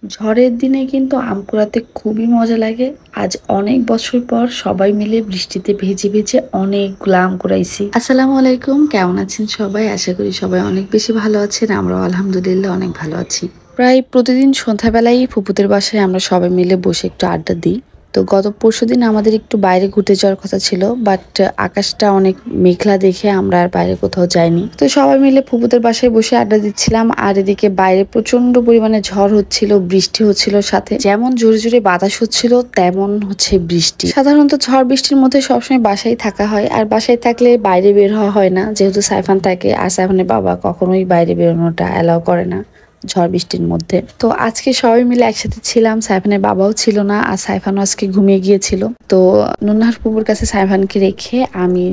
ঝড়ের দিনে কিন্তু আম কুড়াতে খুবই মজা লাগে। আজ অনেক বছর পর সবাই মিলে বৃষ্টিতে ভিজে ভিজে অনেকগুলো আম কুড়াইছি। আসসালামু আলাইকুম, কেমন আছেন সবাই? আশা করি সবাই অনেক বেশি ভালো আছেন। আমরাও আলহামদুলিল্লাহ অনেক ভালো আছি। প্রায় প্রতিদিন সন্ধ্যাবেলায় ফুপুদের বাসায় আমরা সবাই মিলে বসে একটু আড্ডা দিই। তো গত পরশুদিন আমাদের একটু বাইরে ঘুরতে যাওয়ার কথা ছিল, বাট আকাশটা অনেক মেঘলা দেখে আমরা আর বাইরে কোথাও যাইনি। তো সবাই মিলে ফুপুদের বাসায় বসে আড্ডা দিচ্ছিলাম, আর এদিকে বাইরে প্রচন্ড পরিমাণে ঝড় হচ্ছিল, বৃষ্টি হচ্ছিল, সাথে যেমন জোরে জোরে বাতাস হচ্ছিল তেমন হচ্ছে বৃষ্টি। সাধারণত ঝড় বৃষ্টির মধ্যে সবসময় বাসায় থাকা হয়, আর বাসায় থাকলে বাইরে বের হওয়া হয় না, যেহেতু সাইফান থাকে, আর সাইফানের বাবা কখনোই বাইরে বেরোনোটা অ্যালাউ করে না ঝড় বৃষ্টির মধ্যে। তো আজকে সবাই মিলে একসাথে ছিলাম, সাইফানের বাবাও ছিল না, আর সাইফানও আজকে ঘুমিয়ে গিয়েছিল। তো নুন্নাহার পুকুর কাছে সাইফানকে রেখে আমি,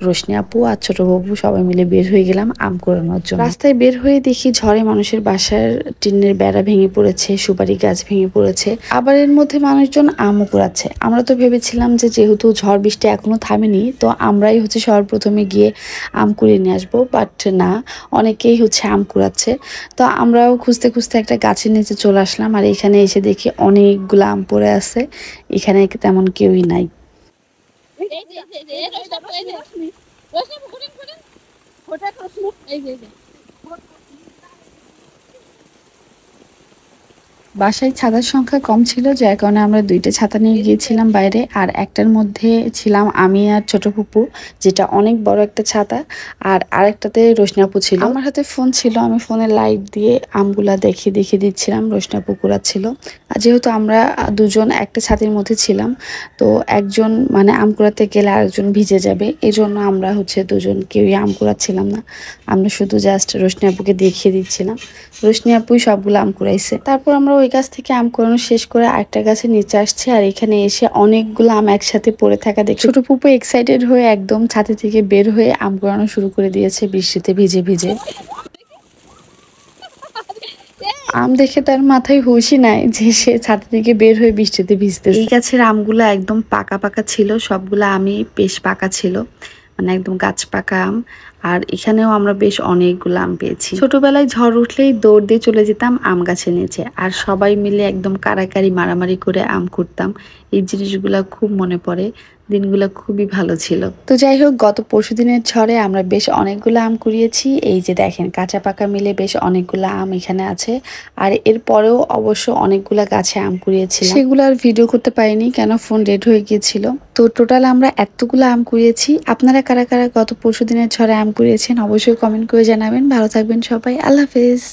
রোশনি আপু আর ছোট বাবু সবাই মিলে বের হয়ে গেলাম আম কুড়ানোর জন্য। রাস্তায় বের হয়ে দেখি ঝড়ে মানুষের বাসার টিনের বেড়া ভেঙে পড়েছে, সুপারি গাছ ভেঙে পড়েছে, আবার এর মধ্যে মানুষজন আমও কুড়াচ্ছে। আমরা তো ভেবেছিলাম যে যেহেতু ঝড় বৃষ্টি এখনো থামেনি, তো আমরাই হচ্ছে সবার প্রথমে গিয়ে আম কুড়িয়ে নিয়ে আসবো, বাট না, অনেকেই হচ্ছে আম কুড়াচ্ছে। তো আমরাও খুঁজতে খুঁজতে একটা গাছের নিচে চলে আসলাম, আর এখানে এসে দেখি অনেকগুলো আম পড়ে আছে। এখানে তেমন কেউই নাই। বাসায় ছাতার সংখ্যা কম ছিল, যার কারণে আমরা দুইটা ছাতা নিয়ে গিয়েছিলাম বাইরে, আর একটার মধ্যে ছিলাম আমি আর ছোট ফুপু, যেটা অনেক বড় একটা ছাতা, আর আরেকটাতে রোশনি আপু ছিল। আমার হাতে ফোন ছিল, আমি ফোনের লাইট দিয়ে আমগুলা দেখিয়ে দেখিয়ে দিচ্ছিলাম, রোশনি আপু কুড়াচ্ছিল। আর যেহেতু আমরা দুজন একটা ছাতির মধ্যে ছিলাম, তো একজন মানে আম কুড়াতে গেলে আরেকজন ভিজে যাবে, এই জন্য আমরা হচ্ছে দুজন কেউই আম কুড়াচ্ছিলাম না। আমরা শুধু জাস্ট রোশনি আপুকে দেখিয়ে দিচ্ছিলাম। রোশনি আপুই সবগুলো আম কুড়াইছে। তারপর আমরা ওই গাছ থেকে আম কুড়ানো শেষ করে আরেকটা গাছের নিচে আসছি, আর এখানে এসে অনেকগুলো আম একসাথে পড়ে থাকা দেখে ছোট পুপু এক্সাইটেড হয়ে একদম ছাতি থেকে বের হয়ে আম কুড়ানো শুরু করে দিয়েছে বৃষ্টিতে ভিজে ভিজে। আম দেখে তার মাথায় হুঁশই নাই যে সে ছাদ থেকে বের হয়ে বৃষ্টিতে ভিজতে। এই গাছের আমগুলো একদম পাকা পাকা ছিল, সবগুলো আমই বেশ পাকা ছিল, মানে একদম গাছ পাকা আম। আর এখানেও আমরা বেশ অনেকগুলো আম পেয়েছি। ছোটবেলায় ঝড় উঠলেই দৌড় দিয়ে চলে যেতাম আম গাছের নিচে, আর সবাই মিলে একদম কাড়াকাড়ি মারামারি করে আম কুড়তাম। এই জিনিসগুলা খুব মনে পড়ে, দিনগুলো খুবই ভালো ছিল। তো যাই হোক, গত পরশুদিনের ঝড়ে আমরা বেশ অনেকগুলো আম কুড়িয়েছি। এই যে দেখেন, কাঁচা পাকা মিলে বেশ অনেকগুলো আম এখানে আছে। আর এরপরেও অবশ্য অনেকগুলা গাছে আম কুড়িয়েছিলাম, সেগুলো আর ভিডিও করতে পারিনি, কেন ফোন রেড হয়ে গিয়েছিল। তো টোটাল আমরা এতগুলো আম কুড়িয়েছি। আপনারা কারা কারা গত পরশুদিনের ঝড়ে আম কুড়িয়েছেন অবশ্যই কমেন্ট করে জানাবেন। ভালো থাকবেন সবাই, আল্লাহ হাফেজ।